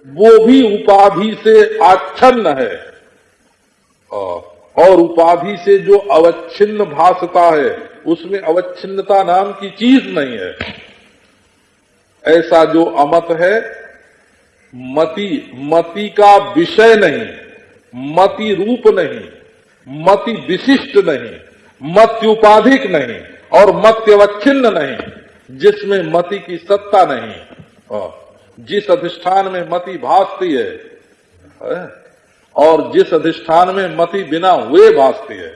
वो भी उपाधि से आच्छन्न है, और उपाधि से जो अवच्छिन्न भासता है उसमें अवच्छिन्नता नाम की चीज नहीं है। ऐसा जो अमत है, मति का विषय नहीं, मति रूप नहीं, मति विशिष्ट नहीं, मत्युपाधिक नहीं और मत्यवच्छिन्न नहीं, जिसमें मति की सत्ता नहीं, जिस अधिष्ठान में मति भासती है और जिस अधिष्ठान में मति बिना हुए भासती है,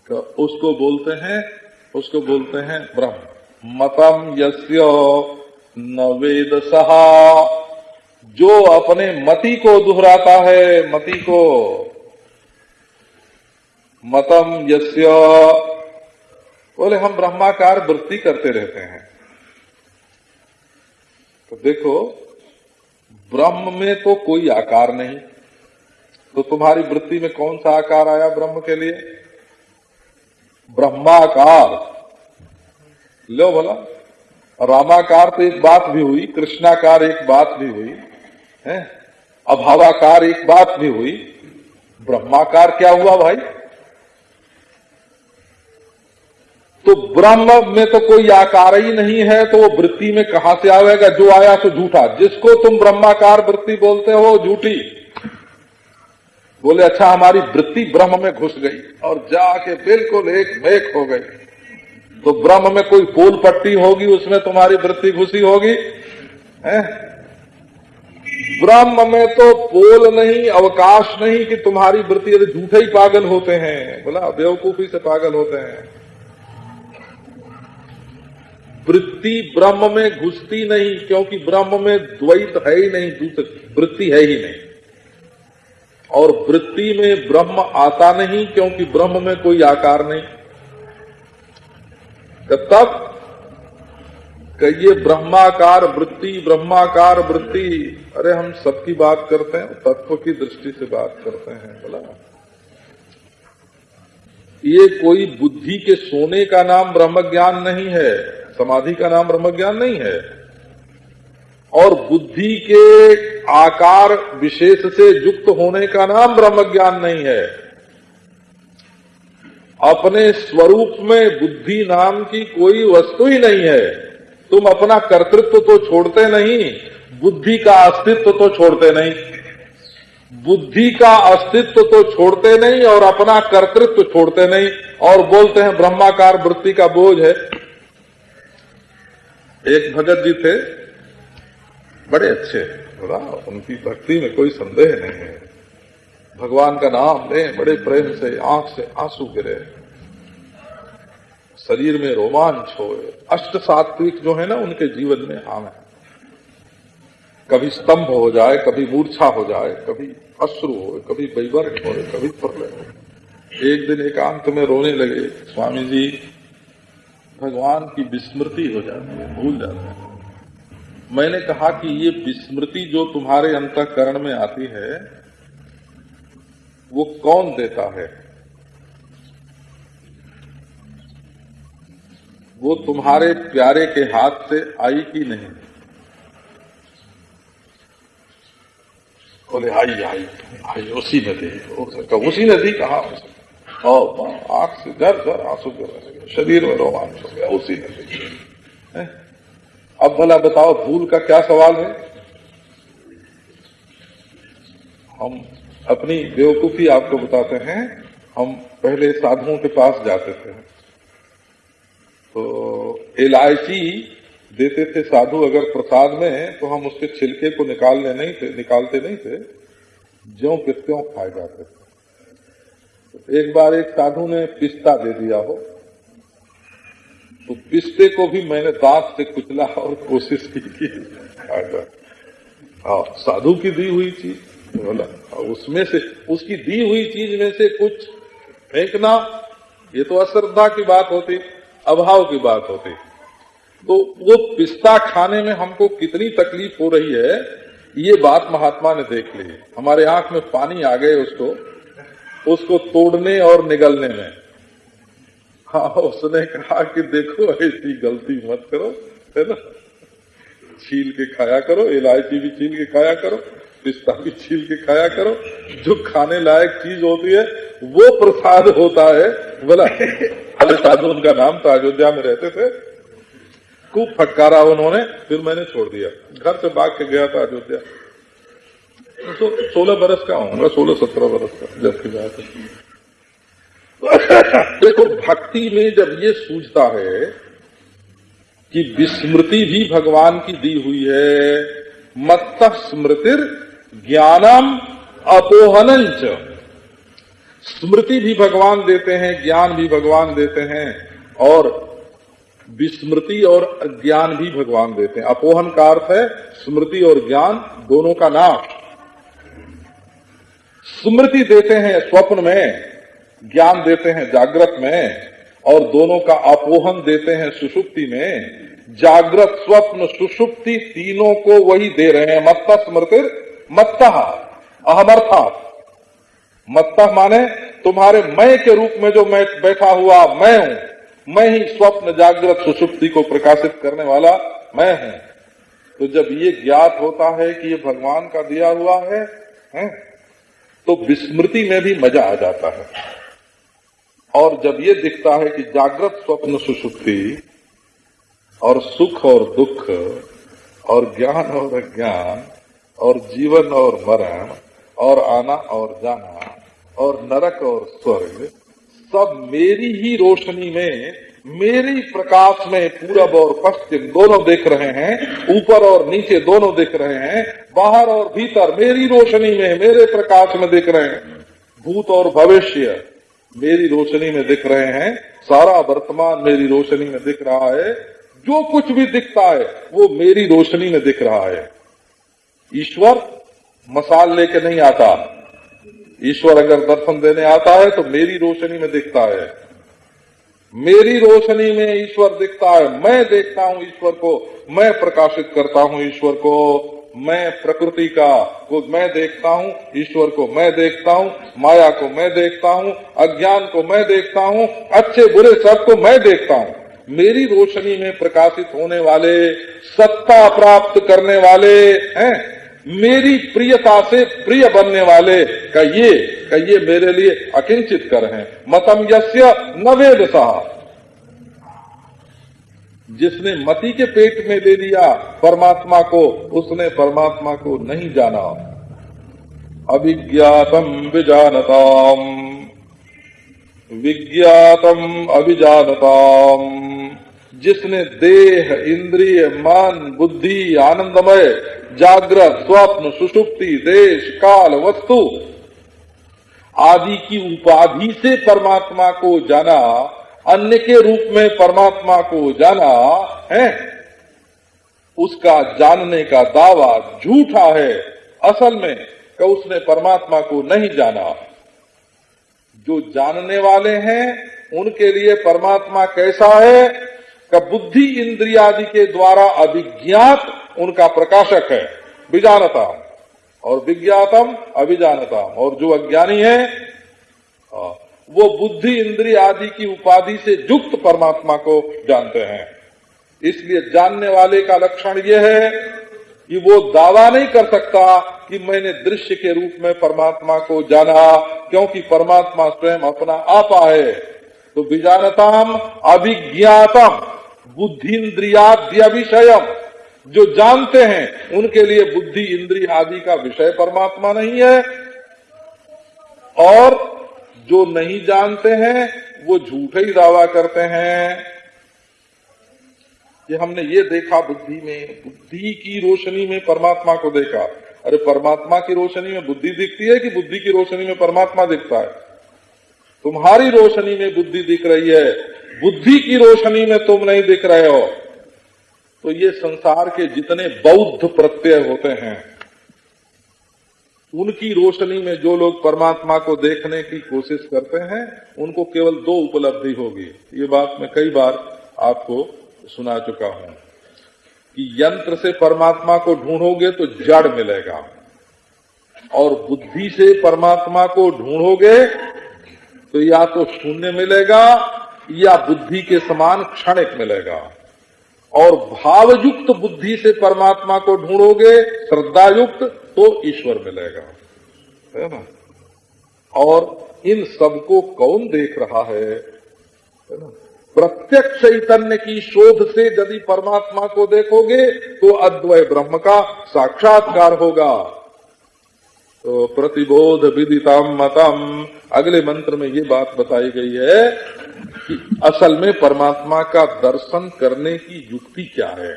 तो उसको बोलते हैं ब्रह्म। मतम यस्य न वेद सहा, जो अपने मति को दोहराता है, मति को, मतम यस्य, बोले हम ब्रह्माकार वृत्ति करते रहते हैं। तो देखो, ब्रह्म में तो कोई आकार नहीं, तो तुम्हारी वृत्ति में कौन सा आकार आया ब्रह्म के लिए? ब्रह्माकार। लो भला, रामाकार तो एक बात भी हुई, कृष्णाकार एक बात भी हुई है, अभावाकार एक बात भी हुई, ब्रह्माकार क्या हुआ भाई? तो ब्रह्म में तो कोई आकार ही नहीं है, तो वो वृत्ति में कहां से आएगा? जो आया सो झूठा। जिसको तुम ब्रह्माकार वृत्ति बोलते हो झूठी। बोले अच्छा हमारी वृत्ति ब्रह्म में घुस गई और जाके बिल्कुल एक मेक हो गई, तो ब्रह्म में कोई पोल पट्टी होगी, उसमें तुम्हारी वृत्ति घुसी होगी है? ब्रह्म में तो पोल नहीं, अवकाश नहीं कि तुम्हारी वृत्ति, यदि झूठे ही पागल होते हैं, बोला बेवकूफी से पागल होते हैं। वृत्ति ब्रह्म में घुसती नहीं, क्योंकि ब्रह्म में द्वैत है ही नहीं, दूसरी वृत्ति है ही नहीं। और वृत्ति में ब्रह्म आता नहीं, क्योंकि ब्रह्म में कोई आकार नहीं। तब कहिए ब्रह्माकार वृत्ति, ब्रह्माकार वृत्ति। अरे हम सबकी बात करते हैं, तत्व की दृष्टि से बात करते हैं। बोला ये कोई बुद्धि के सोने का नाम ब्रह्म ज्ञान नहीं है, समाधि का नाम ब्रह्म ज्ञान नहीं है, और बुद्धि के आकार विशेष से युक्त होने का नाम ब्रह्म ज्ञान नहीं है। अपने स्वरूप में बुद्धि नाम की कोई वस्तु ही नहीं है। तुम अपना कर्तृत्व तो छोड़ते नहीं, बुद्धि का अस्तित्व तो छोड़ते नहीं, बुद्धि का अस्तित्व तो छोड़ते नहीं और अपना कर्तृत्व छोड़ते नहीं, और बोलते हैं ब्रह्माकार वृत्ति का बोझ है। एक भगत जी थे, बड़े अच्छे, उनकी भक्ति में कोई संदेह नहीं है, भगवान का नाम लें बड़े प्रेम से, आंख से आंसू गिरे, शरीर में रोमांच हो। अष्ट सात्विक जो है ना उनके जीवन में आम है। कभी स्तंभ हो जाए, कभी मूर्छा हो जाए, कभी अश्रु हो, कभी वैवर्ग हो, कभी प्रलय हो। एक दिन एकांत में रोने लगे, स्वामी जी भगवान की विस्मृति हो जाती है, भूल जाते हैं। मैंने कहा कि ये विस्मृति जो तुम्हारे अंतःकरण में आती है वो कौन देता है? वो तुम्हारे प्यारे के हाथ से आई कि नहीं? बोले आई आई आई, उसी ने दी। उसी ने दी, कहा और आंख से घर आंसू गिर, शरीर में रोमांच हो गया, उसी ने दी। अब भला बताओ भूल का क्या सवाल है? हम अपनी बेवकूफी आपको बताते हैं। हम पहले साधुओं के पास जाते थे, तो इलायची देते थे साधु अगर प्रसाद में, तो हम उसके छिलके को निकालते नहीं थे, ज्यों के त्यों खाए जाते थे। तो एक बार एक साधु ने पिस्ता दे दिया हो, तो पिस्ते को भी मैंने दांत से कुचला और कोशिश की हाँ, साधु की दी हुई चीज, बोला उसमें से, उसकी दी हुई चीज में से कुछ फेंकना, ये तो अश्रद्धा की बात होती, अभाव की बात होती। तो वो पिस्ता खाने में हमको कितनी तकलीफ हो रही है, ये बात महात्मा ने देख ली। हमारे आंख में पानी आ गए उसको तोड़ने और निगलने में। हाँ, उसने कहा कि देखो ऐसी गलती मत करो, है ना। छील के खाया करो, इलायची भी छील के खाया करो, पिस्ता भी छील के खाया करो। जो खाने लायक चीज होती है वो प्रसाद होता है। बोला अरे साधु, उनका नाम था, अयोध्या में रहते थे, खूब फटकारा उन्होंने, फिर मैंने छोड़ दिया। घर से भाग के गया था अयोध्या, तो 16 बरस का होगा, 16-17 बरस का जब की बात है। देखो, भक्ति में जब ये सूझता है कि विस्मृति भी भगवान की दी हुई है, मत्तः स्मृतिर ज्ञानम अपोहनंच, स्मृति भी भगवान देते हैं, ज्ञान भी भगवान देते हैं, और विस्मृति और ज्ञान भी भगवान देते हैं। अपोहन का अर्थ है स्मृति और ज्ञान दोनों का नाश। स्मृति देते हैं स्वप्न में, ज्ञान देते हैं जागृत में, और दोनों का अपोहन देते हैं सुषुप्ति में। जागृत, स्वप्न, सुषुप्ति तीनों को वही दे रहे हैं। मत्तः स्मृतिर, मत्तः अहमर्थात्, मत्तः माने तुम्हारे मैं के रूप में जो मैं बैठा हुआ मैं हूं, मैं ही स्वप्न, जागृत, सुषुप्ति को प्रकाशित करने वाला मैं हूं। तो जब ये ज्ञात होता है कि ये भगवान का दिया हुआ है, तो विस्मृति में भी मजा आ जाता है। और जब ये दिखता है कि जागृत, स्वप्न, सुषुप्ति और सुख और दुख और ज्ञान और अज्ञान और जीवन और मरण और आना और जाना और नरक और स्वर्ग सब मेरी ही रोशनी में, मेरी प्रकाश में पूरब और पश्चिम दोनों दिख रहे हैं, ऊपर और नीचे दोनों दिख रहे हैं, बाहर और भीतर मेरी रोशनी में, मेरे प्रकाश में दिख रहे हैं। भूत और भविष्य मेरी रोशनी में दिख रहे हैं, सारा वर्तमान मेरी रोशनी में दिख रहा है। जो कुछ भी दिखता है वो मेरी रोशनी में दिख रहा है। ईश्वर मसाल लेके नहीं आता, ईश्वर अगर दर्शन देने आता है तो मेरी रोशनी में दिखता है, मेरी रोशनी में ईश्वर दिखता है। मैं देखता हूं ईश्वर को, मैं प्रकाशित करता हूं ईश्वर को, मैं प्रकृति को मैं देखता हूं, ईश्वर को मैं देखता हूं, माया को मैं देखता हूं, अज्ञान को मैं देखता हूं, अच्छे बुरे सबको मैं देखता हूं। मेरी रोशनी में प्रकाशित होने वाले, सत्ता प्राप्त करने वाले हैं, मेरी प्रियता से प्रिय बनने वाले का ये मेरे लिए अकिंचित कर हैं। मतम यस्य न वेद सः, जिसने मति के पेट में ले लिया परमात्मा को, उसने परमात्मा को नहीं जाना। अविज्ञातम विजानताम, विज्ञातम अभिजानताम, जिसने देह, इंद्रिय, मन, बुद्धि, आनंदमय, जागृत, स्वप्न, सुषुप्ति, देश, काल, वस्तु आदि की उपाधि से परमात्मा को जाना, अन्य के रूप में परमात्मा को जाना है, उसका जानने का दावा झूठा है। असल में कि उसने परमात्मा को नहीं जाना। जो जानने वाले हैं उनके लिए परमात्मा कैसा है कि बुद्धि इंद्रियादि के द्वारा अभिज्ञात उनका प्रकाशक है, विजानता, और विज्ञातम अभिजानता। और जो अज्ञानी है वो बुद्धि इंद्रिय आदि की उपाधि से युक्त परमात्मा को जानते हैं। इसलिए जानने वाले का लक्षण यह है कि वो दावा नहीं कर सकता कि मैंने दृश्य के रूप में परमात्मा को जाना, क्योंकि परमात्मा स्वयं अपना आपा है। तो विजानताम अभिज्ञातम बुद्धिन्द्रियाद्य विषयम, जो जानते हैं उनके लिए बुद्धि इंद्रिय आदि का विषय परमात्मा नहीं है, और जो नहीं जानते हैं वो झूठे ही दावा करते हैं। कि हमने ये देखा बुद्धि में, बुद्धि की रोशनी में परमात्मा को देखा। अरे परमात्मा की रोशनी में बुद्धि दिखती है कि बुद्धि की रोशनी में परमात्मा दिखता है? तुम्हारी रोशनी में बुद्धि दिख रही है, बुद्धि की रोशनी में तुम नहीं दिख रहे हो। तो ये संसार के जितने बौद्ध प्रत्यय होते हैं उनकी रोशनी में जो लोग परमात्मा को देखने की कोशिश करते हैं उनको केवल दो उपलब्धि होगी। ये बात मैं कई बार आपको सुना चुका हूं कि यंत्र से परमात्मा को ढूंढोगे तो जड़ मिलेगा, और बुद्धि से परमात्मा को ढूंढोगे तो या तो शून्य मिलेगा या बुद्धि के समान क्षणिक मिलेगा। और भावयुक्त बुद्धि से परमात्मा को ढूंढोगे, श्रद्धायुक्त, तो ईश्वर मिलेगा, है ना। और इन सबको कौन देख रहा है ना। प्रत्यक्ष चैतन्य की शोध से यदि परमात्मा को देखोगे तो अद्वय ब्रह्म का साक्षात्कार होगा। तो प्रतिबोध विदितम मतम, अगले मंत्र में ये बात बताई गई है कि असल में परमात्मा का दर्शन करने की युक्ति क्या है।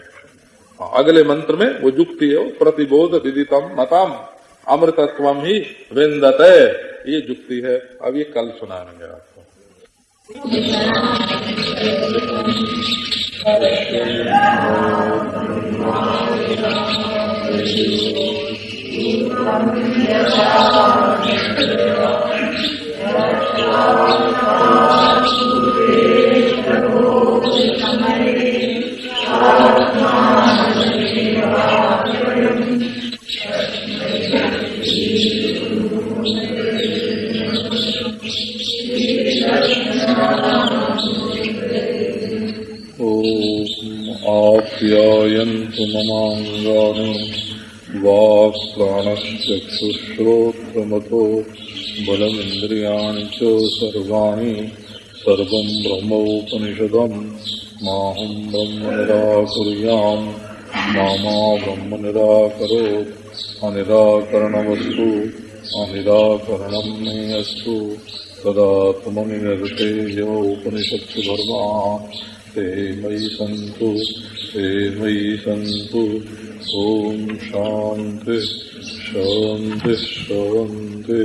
अगले मंत्र में वो युक्ति है, प्रतिबोध विदितम मतम अमृतत्वम ही विंदते, ये युक्ति है। अब ये कल सुनाएंगे आपको। आप्यायन्तु ममाङ्गानि वाक् प्राणश्चक्षुश्रोत्रमतो बलमिन्द्रियाणि च सर्वाणि सर्वं ब्रह्मोपनिषदम् माहं ब्रह्म निराकुर्याम् मा ब्रह्म निराकरोत् अनिराकरणमस्तु अनिराकरणं मे अस्तु तदात्मनि निर्तेय उपनिषत्सु धर्माः ते मयि सन्तु ओम शांति शांति शांति।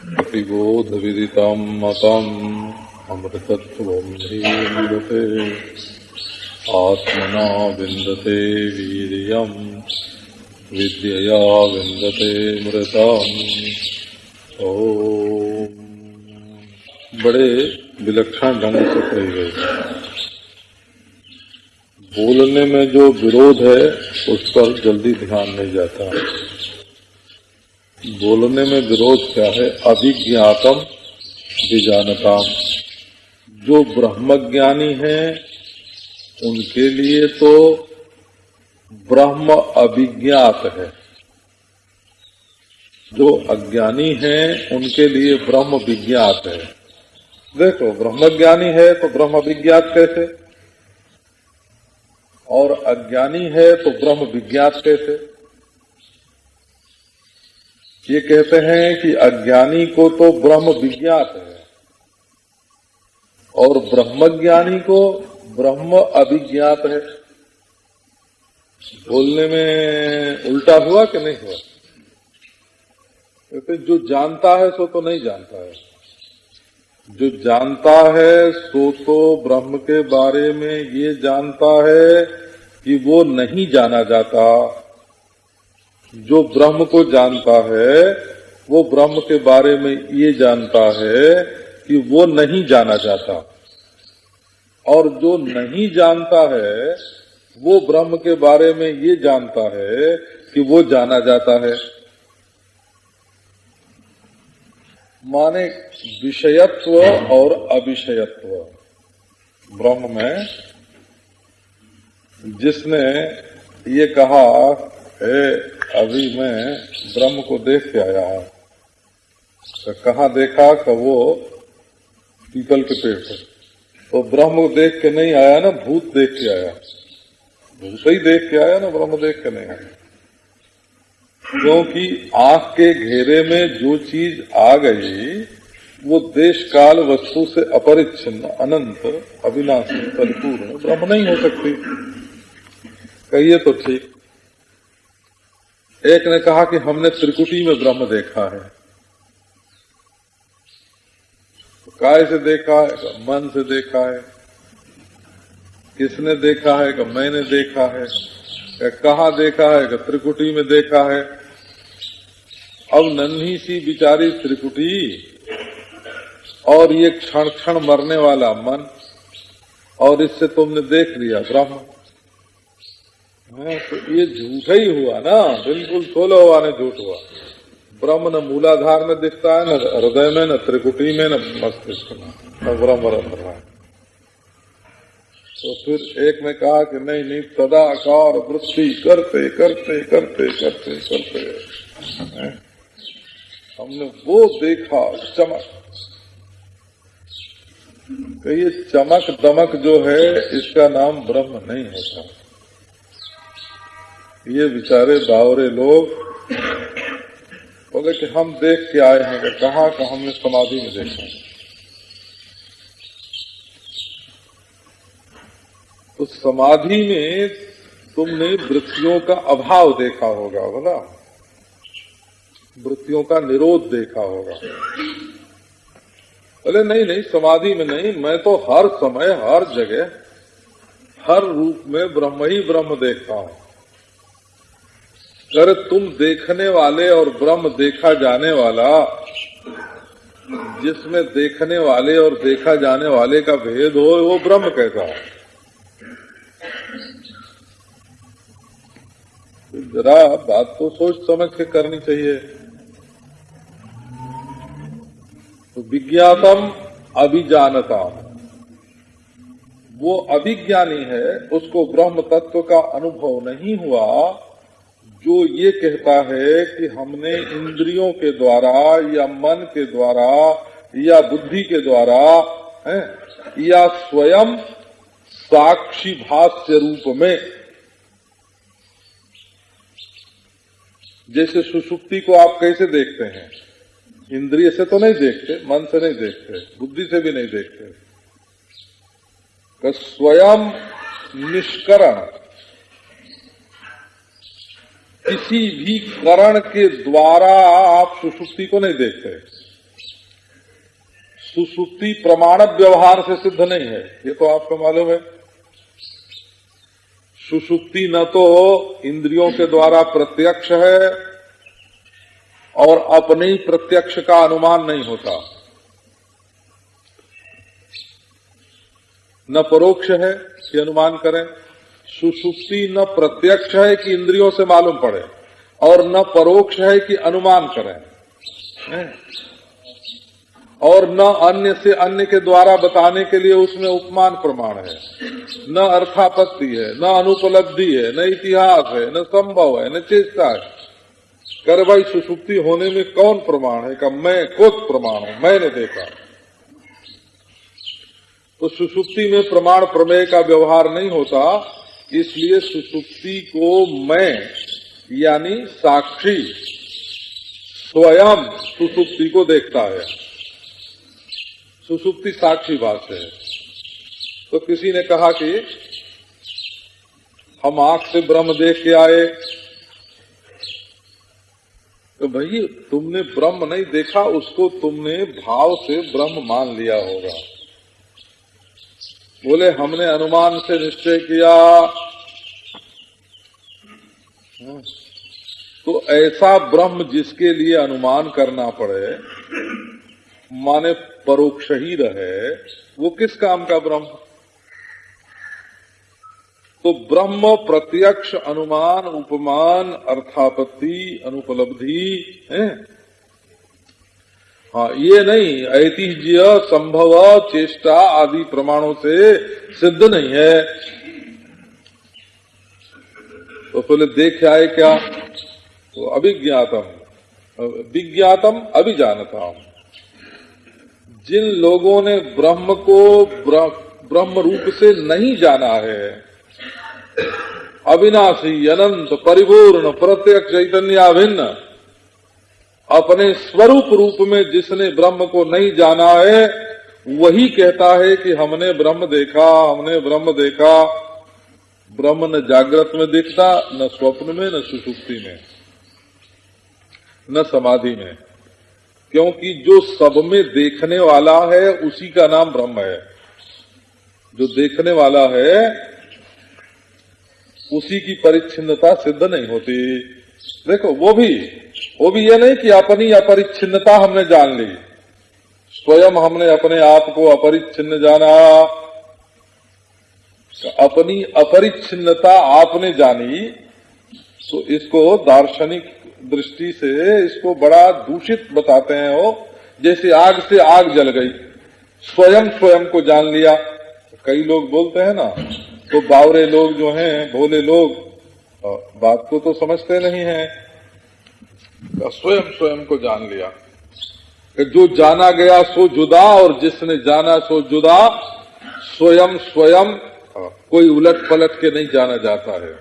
प्रतिबोध विदितम मतम अमृतत्वं हि विन्दते आत्मना विन्दते वीर्यं विद्यया विन्दते मृतम्। ओम बड़े विलक्षण ढंग से कही गई। बोलने में जो विरोध है उस पर जल्दी ध्यान नहीं जाता। बोलने में विरोध क्या है? अभिज्ञातम विजानताम। जो ब्रह्मज्ञानी है उनके लिए तो ब्रह्म अभिज्ञात है, जो अज्ञानी है उनके लिए ब्रह्म विज्ञात है। देखो, ब्रह्मज्ञानी है तो ब्रह्म विज्ञात कैसे, और अज्ञानी है तो ब्रह्म विज्ञात कैसे? ये कहते हैं कि अज्ञानी को तो ब्रह्म विज्ञात है और ब्रह्मज्ञानी को ब्रह्म अभिज्ञात है। बोलने में उल्टा हुआ कि नहीं हुआ? कहते जो जानता है सो तो नहीं जानता है, जो जानता है सो तो ब्रह्म के बारे में ये जानता है कि वो नहीं जाना जाता। जो ब्रह्म को जानता है वो ब्रह्म के बारे में ये जानता है कि वो नहीं जाना जाता, और जो नहीं जानता है वो ब्रह्म के बारे में ये जानता है कि वो जाना जाता है। माने विषयत्व और अविषयत्व ब्रह्म में। जिसने ये कहा है अभी मैं ब्रह्म को देख के आया, तो कहाँ देखा? कि वो पीपल के पेड़ पर। तो ब्रह्म को देख के नहीं आया ना, भूत देख के आया। भूत ही देख के आया ना, ब्रह्म देख के नहीं आया। क्योंकि आंख के घेरे में जो चीज आ गई वो देश काल वस्तु से अपरिच्छिन्न अनंत अविनाशी परिपूर्ण ब्रह्म नहीं हो सकती। कहिए तो ठीक। एक ने कहा कि हमने त्रिकुटी में ब्रह्म देखा है। काय से देखा है? मन से देखा है। किसने देखा है? कि मैंने देखा है। कहाँ देखा है? कि त्रिकुटी में देखा है। अब नन्ही सी बिचारी त्रिकुटी और ये क्षण क्षण मरने वाला मन, और इससे तुमने देख लिया ब्रह्म। तो ये झूठ ही हुआ ना, बिल्कुल 16 हुआ ने झूठ हुआ। ब्रह्म न मूलाधार में दिखता है, न हृदय में, न त्रिकुटी में, न मस्तिष्क में, न ब्रह्म रहा है। तो फिर एक ने कहा कि नहीं नहीं, तदाकार वृत्ति करते करते करते करते करते हमने वो देखा चमक। कि ये चमक दमक जो है इसका नाम ब्रह्म नहीं होता। ये बेचारे बावरे लोग बोले कि हम देख के आए हैं। कहाँ का हमने समाधि में देखा। तो समाधि में तुमने वृत्तियों का अभाव देखा होगा, बोला, वृत्तियों का निरोध देखा होगा। बोले नहीं नहीं, समाधि में नहीं, मैं तो हर समय हर जगह हर रूप में ब्रह्म ही ब्रह्म देखता हूं। अगर तुम देखने वाले और ब्रह्म देखा जाने वाला, जिसमें देखने वाले और देखा जाने वाले का भेद हो, वो ब्रह्म कैसा है? जरा बात तो सोच समझ के करनी चाहिए। तो विज्ञातम अभिजानताम, वो अभिज्ञानी है, उसको ब्रह्म तत्व का अनुभव नहीं हुआ, जो ये कहता है कि हमने इंद्रियों के द्वारा या मन के द्वारा या बुद्धि के द्वारा या स्वयं साक्षी भाष्य रूप में, जैसे सुषुप्ति को आप कैसे देखते हैं? इंद्रिय से तो नहीं देखते, मन से नहीं देखते, बुद्धि से भी नहीं देखते। स्वयं निष्करण, किसी भी करण के द्वारा आप सुषुप्ति को नहीं देखते। सुषुप्ति प्रमाण व्यवहार से सिद्ध नहीं है, ये तो आपको मालूम है। सुषुप्ति न तो इंद्रियों के द्वारा प्रत्यक्ष है और अपने ही प्रत्यक्ष का अनुमान नहीं होता, न परोक्ष है कि अनुमान करें। सुषुप्ति न प्रत्यक्ष है कि इंद्रियों से मालूम पड़े और न परोक्ष है कि अनुमान करें, और न अन्य से अन्य के द्वारा बताने के लिए उसमें उपमान प्रमाण है, न अर्थापत्ति है, न अनुपलब्धि है, न इतिहास है, न संभव है, न चेष्टा है। कर भाई, सुषुप्ति होने में कौन प्रमाण है? का मैं खुद प्रमाण हूं, मैंने देखा। तो सुषुप्ति में प्रमाण प्रमेय का व्यवहार नहीं होता, इसलिए सुषुप्ति को मैं यानी साक्षी स्वयं सुषुप्ति को देखता है। सुषुप्ति साक्षी भाष्य है। तो किसी ने कहा कि हम आंख से ब्रह्म देख के आए, तो भाई तुमने ब्रह्म नहीं देखा, उसको तुमने भाव से ब्रह्म मान लिया होगा। बोले हमने अनुमान से निश्चय किया। तो ऐसा ब्रह्म जिसके लिए अनुमान करना पड़े, माने परोक्ष ही रहे, वो किस काम का ब्रह्म? तो ब्रह्म प्रत्यक्ष अनुमान उपमान अर्थापत्ति अनुपलब्धि है। हाँ, ये नहीं ऐतिह्य संभव चेष्टा आदि प्रमाणों से सिद्ध नहीं है। तो पहले देख आए क्या? तो अभिज्ञातम विज्ञातम अभिजानताम। जिन लोगों ने ब्रह्म को ब्रह्म रूप से नहीं जाना है, अविनाशी अनंत परिपूर्ण प्रत्यक्ष चैतन्याभिन्न अपने स्वरूप रूप में जिसने ब्रह्म को नहीं जाना है, वही कहता है कि हमने ब्रह्म देखा, हमने ब्रह्म देखा। ब्रह्म न जागृत में दिखता, न स्वप्न में, न सुषुप्ति में, न समाधि में, क्योंकि जो सब में देखने वाला है उसी का नाम ब्रह्म है। जो देखने वाला है उसी की परिच्छिन्नता सिद्ध नहीं होती। देखो वो भी ये नहीं कि अपनी अपरिच्छिन्नता हमने जान ली, स्वयं हमने अपने आप को अपरिच्छिन्न जाना। अपनी अपरिच्छिन्नता आपने जानी, तो इसको दार्शनिक दृष्टि से इसको बड़ा दूषित बताते हैं। वो जैसे आग से आग जल गई, स्वयं को जान लिया, कई लोग बोलते हैं ना, तो बावरे लोग जो हैं, भोले लोग, बात को तो समझते नहीं है। स्वयं स्वयं को जान लिया कि जो जाना गया सो जुदा और जिसने जाना सो जुदा, स्वयं स्वयं कोई उलट पलट के नहीं जाना जाता है।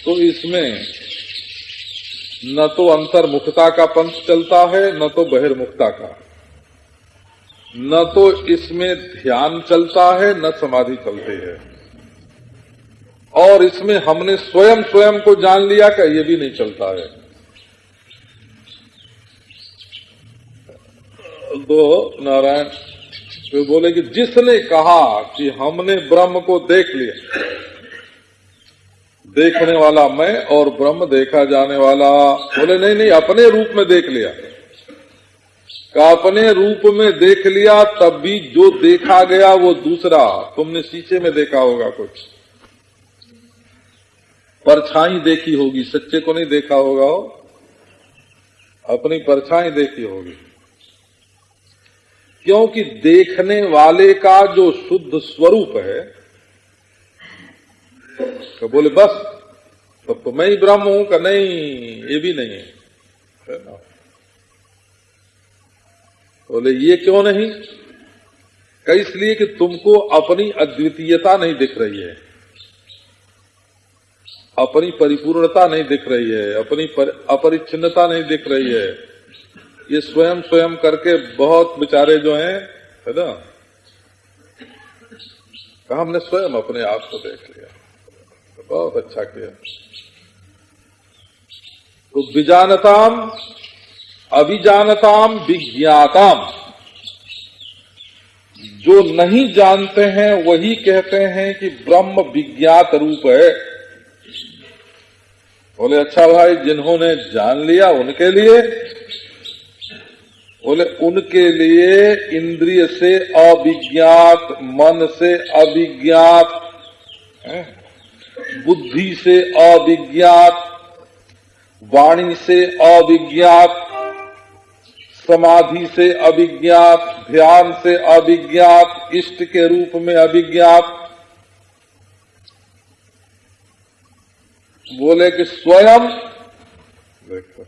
तो इसमें न तो अंतर्मुखता का पंथ चलता है, न तो बहिर्मुखता का, न तो इसमें ध्यान चलता है, न समाधि चलती है। और इसमें हमने स्वयं स्वयं को जान लिया कि ये भी नहीं चलता है। तो नारायण तो बोले कि जिसने कहा कि हमने ब्रह्म को देख लिया, देखने वाला मैं और ब्रह्म देखा जाने वाला, बोले नहीं नहीं, अपने रूप में देख लिया। का अपने रूप में देख लिया, तब भी जो देखा गया वो दूसरा। तुमने शीशे में देखा होगा, कुछ परछाई देखी होगी, सच्चे को नहीं देखा होगा, अपनी परछाई देखी होगी। क्योंकि देखने वाले का जो शुद्ध स्वरूप है, तो बोले बस तब तो मैं ही ब्रह्म हूं, का नहीं, ये भी नहीं है ना। बोले ये क्यों नहीं? का इसलिए कि तुमको अपनी अद्वितीयता नहीं दिख रही है, अपनी परिपूर्णता नहीं दिख रही है, अपनी अपरिच्छिन्नता नहीं दिख रही है। ये स्वयं स्वयं करके बहुत बेचारे जो हैं, है ना, कहा हमने स्वयं अपने आप को देख लिया, तो बहुत अच्छा किया। तो विजानताम अभिजानताम विज्ञाताम, जो नहीं जानते हैं वही कहते हैं कि ब्रह्म विज्ञात रूप है। बोले अच्छा भाई, जिन्होंने जान लिया उनके लिए? बोले उनके लिए इंद्रिय से अविज्ञात, मन से अविज्ञात, बुद्धि से अविज्ञात, वाणी से अविज्ञात, समाधि से अविज्ञात, ध्यान से अविज्ञात, इष्ट के रूप में अविज्ञात। बोले कि स्वयं देखो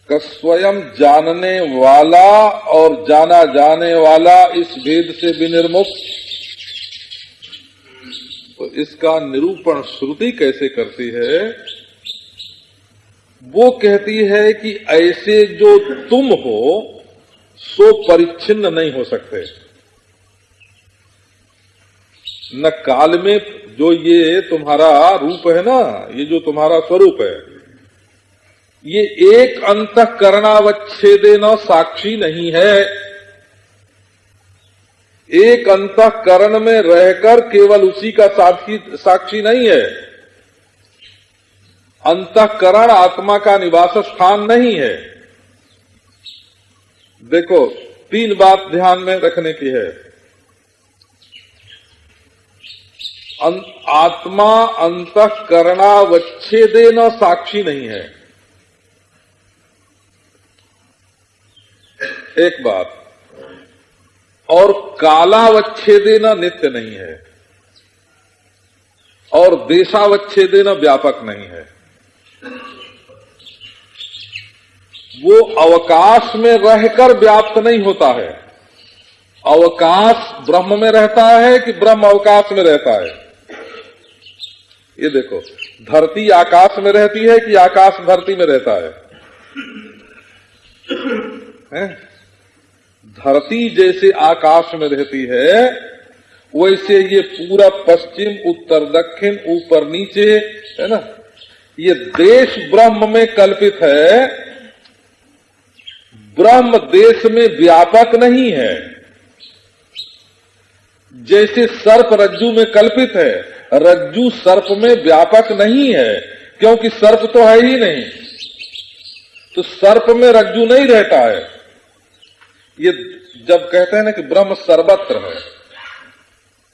का स्वयं जानने वाला और जाना जाने वाला इस भेद से विनिर्मुक्त। तो इसका निरूपण श्रुति कैसे करती है? वो कहती है कि ऐसे जो तुम हो सो परिच्छिन्न नहीं हो सकते। न काल में जो ये तुम्हारा रूप है ना, ये जो तुम्हारा स्वरूप है, ये एक अंतःकरणावच्छेदेन साक्षी नहीं है। एक अंतःकरण में रहकर केवल उसी का साक्षी नहीं है। अंतःकरण आत्मा का निवास स्थान नहीं है। देखो, तीन बात ध्यान में रखने की है। आत्मा अंतःकरणावच्छेदेन साक्षी नहीं है, एक बात। और कालावच्छेदेन नित्य नहीं है, और देशावच्छेदेन व्यापक नहीं है। वो अवकाश में रहकर व्याप्त नहीं होता है। अवकाश ब्रह्म में रहता है कि ब्रह्म अवकाश में रहता है? ये देखो, धरती आकाश में रहती है कि आकाश धरती में रहता है? धरती जैसे आकाश में रहती है, वैसे ये पूरा पश्चिम उत्तर दक्षिण ऊपर नीचे, है ना, ये देश ब्रह्म में कल्पित है, ब्रह्म देश में व्यापक नहीं है। जैसे सर्प रज्जु में कल्पित है, रज्जु सर्प में व्यापक नहीं है, क्योंकि सर्प तो है ही नहीं। तो सर्प में रज्जु नहीं रहता है। ये जब कहते हैं ना कि ब्रह्म सर्वत्र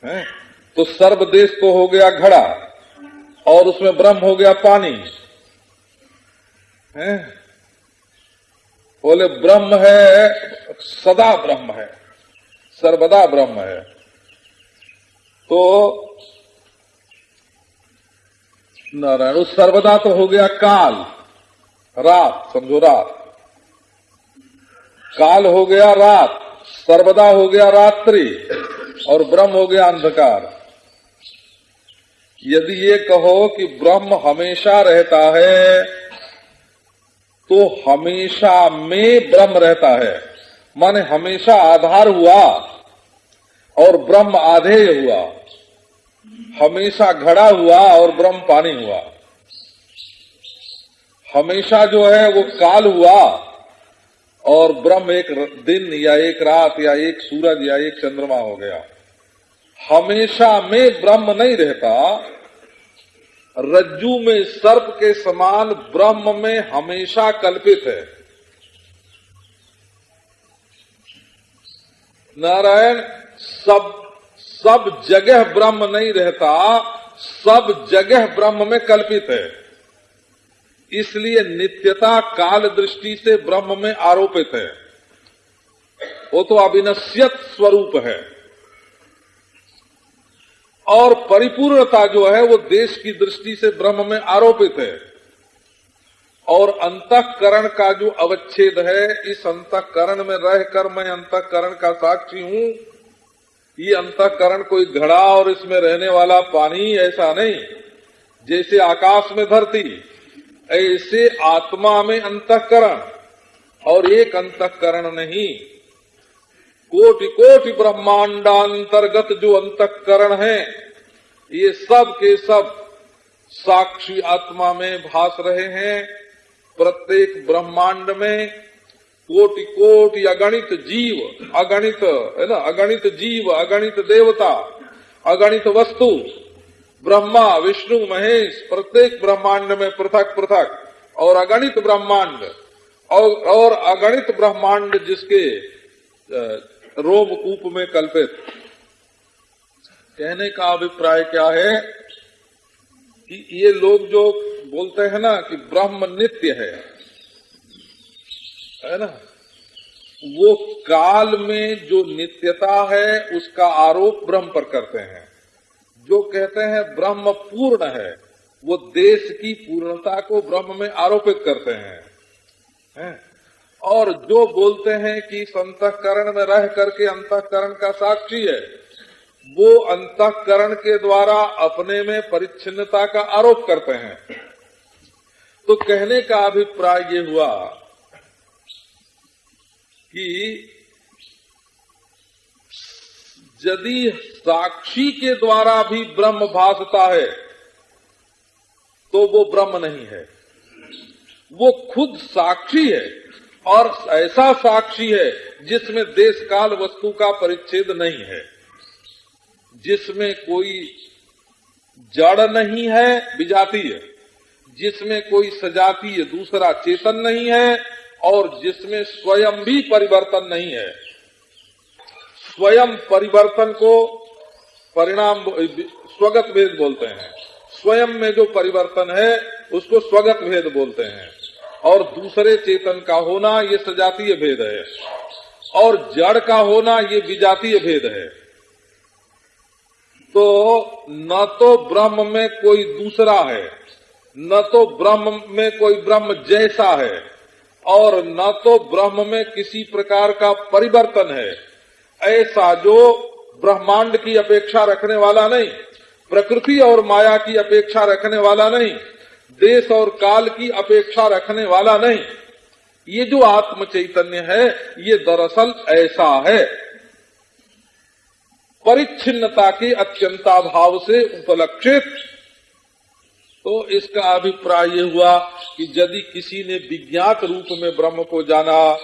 है, तो सर्वदेश तो हो गया घड़ा, और उसमें ब्रह्म हो गया पानी, है? बोले ब्रह्म है, सदा ब्रह्म है, सर्वदा ब्रह्म है। तो नारायण उस सर्वदा तो हो गया काल, रात, समझो रात, काल हो गया रात, सर्वदा हो गया रात्रि, और ब्रह्म हो गया अंधकार। यदि ये कहो कि ब्रह्म हमेशा रहता है, तो हमेशा में ब्रह्म रहता है, माने हमेशा आधार हुआ और ब्रह्म आधेय हुआ, हमेशा घड़ा हुआ और ब्रह्म पानी हुआ, हमेशा जो है वो काल हुआ और ब्रह्म एक दिन या एक रात या एक सूरज या एक चंद्रमा हो गया। हमेशा में ब्रह्म नहीं रहता। रज्जू में सर्प के समान ब्रह्म में हमेशा कल्पित है। नारायण सब जगह ब्रह्म नहीं रहता, सब जगह ब्रह्म में कल्पित है। इसलिए नित्यता काल दृष्टि से ब्रह्म में आरोपित है। वो तो अविनश्यत स्वरूप है। और परिपूर्णता जो है वो देश की दृष्टि से ब्रह्म में आरोपित है। और अंतःकरण का जो अवच्छेद है, इस अंतःकरण में रहकर मैं अंतःकरण का साक्षी हूँ। ये अंतःकरण कोई घड़ा और इसमें रहने वाला पानी ऐसा नहीं। जैसे आकाश में धरती, ऐसे आत्मा में अंतःकरण, और एक अंतःकरण नहीं, कोटि कोटि ब्रह्मांडांतर्गत जो अंतःकरण है, ये सब के सब साक्षी आत्मा में भास रहे हैं। प्रत्येक ब्रह्मांड में कोटि कोटि अगणित जीव, अगणित है ना, अगणित जीव, अगणित देवता, अगणित वस्तु, ब्रह्मा विष्णु महेश, प्रत्येक ब्रह्मांड में पृथक पृथक, और अगणित ब्रह्मांड, और अगणित ब्रह्मांड जिसके रोमकूप में कल्पित। कहने का अभिप्राय क्या है कि ये लोग जो बोलते हैं ना कि ब्रह्म नित्य है ना, वो काल में जो नित्यता है उसका आरोप ब्रह्म पर करते हैं। जो कहते हैं ब्रह्म पूर्ण है, वो देश की पूर्णता को ब्रह्म में आरोपित करते हैं। और जो बोलते हैं कि इस अंतःकरण में रह करके अंतःकरण का साक्षी है, वो अंतःकरण के द्वारा अपने में परिच्छिन्नता का आरोप करते हैं। तो कहने का अभिप्राय ये हुआ कि यदि साक्षी के द्वारा भी ब्रह्म भासता है तो वो ब्रह्म नहीं है। वो खुद साक्षी है, और ऐसा साक्षी है जिसमें देश काल वस्तु का परिच्छेद नहीं है, जिसमें कोई जड़ नहीं है विजातीय, जिसमें कोई सजातीय दूसरा चेतन नहीं है, और जिसमें स्वयं भी परिवर्तन नहीं है। स्वयं परिवर्तन को परिणाम स्वगत भेद बोलते हैं। स्वयं में जो परिवर्तन है उसको स्वगत भेद बोलते हैं, और दूसरे चेतन का होना ये सजातीय भेद है, और जड़ का होना ये विजातीय भेद है। तो न तो ब्रह्म में कोई दूसरा है, न तो ब्रह्म में कोई ब्रह्म जैसा है, और न तो ब्रह्म में किसी प्रकार का परिवर्तन है। ऐसा जो ब्रह्मांड की अपेक्षा रखने वाला नहीं, प्रकृति और माया की अपेक्षा रखने वाला नहीं, देश और काल की अपेक्षा रखने वाला नहीं। ये जो आत्म चैतन्य है ये दरअसल ऐसा है, परिच्छिन्नता के अत्यंताभाव से उपलक्षित। तो इसका अभिप्राय ये हुआ कि यदि किसी ने विज्ञात रूप में ब्रह्म को जाना,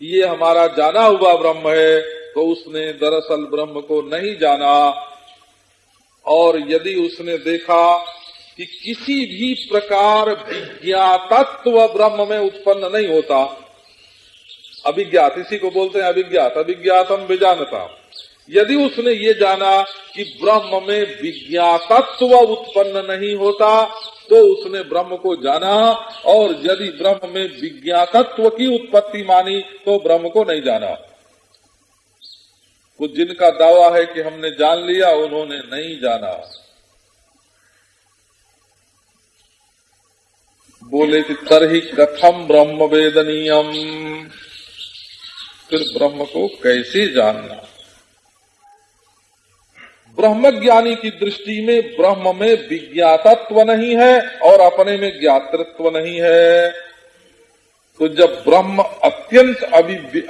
ये हमारा जाना हुआ ब्रह्म है, तो उसने दरअसल ब्रह्म को नहीं जाना। और यदि उसने देखा कि किसी भी प्रकार विज्ञातत्व ब्रह्म में उत्पन्न नहीं होता, अभिज्ञात, इसी को बोलते हैं अभिज्ञात, अभिज्ञातम विजानता। यदि उसने ये जाना कि ब्रह्म में विज्ञातत्व उत्पन्न नहीं होता, तो उसने ब्रह्म को जाना। और यदि ब्रह्म में विज्ञातत्व की उत्पत्ति मानी तो ब्रह्म को नहीं जाना। तो जिनका दावा है कि हमने जान लिया, उन्होंने नहीं जाना। बोले कि तरहि कथम ब्रह्म वेदनीयम, फिर ब्रह्म को कैसे जानना। ब्रह्मज्ञानी की दृष्टि में ब्रह्म में विज्ञातत्व नहीं है और अपने में ज्ञातृत्व नहीं है। तो जब ब्रह्म अत्यंत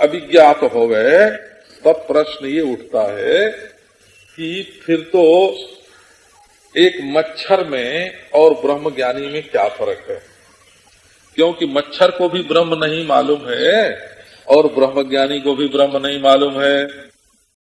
अभिज्ञात हो गए, तब प्रश्न ये उठता है कि फिर तो एक मच्छर में और ब्रह्मज्ञानी में क्या फर्क है? क्योंकि मच्छर को भी ब्रह्म नहीं मालूम है और ब्रह्मज्ञानी को भी ब्रह्म नहीं मालूम है।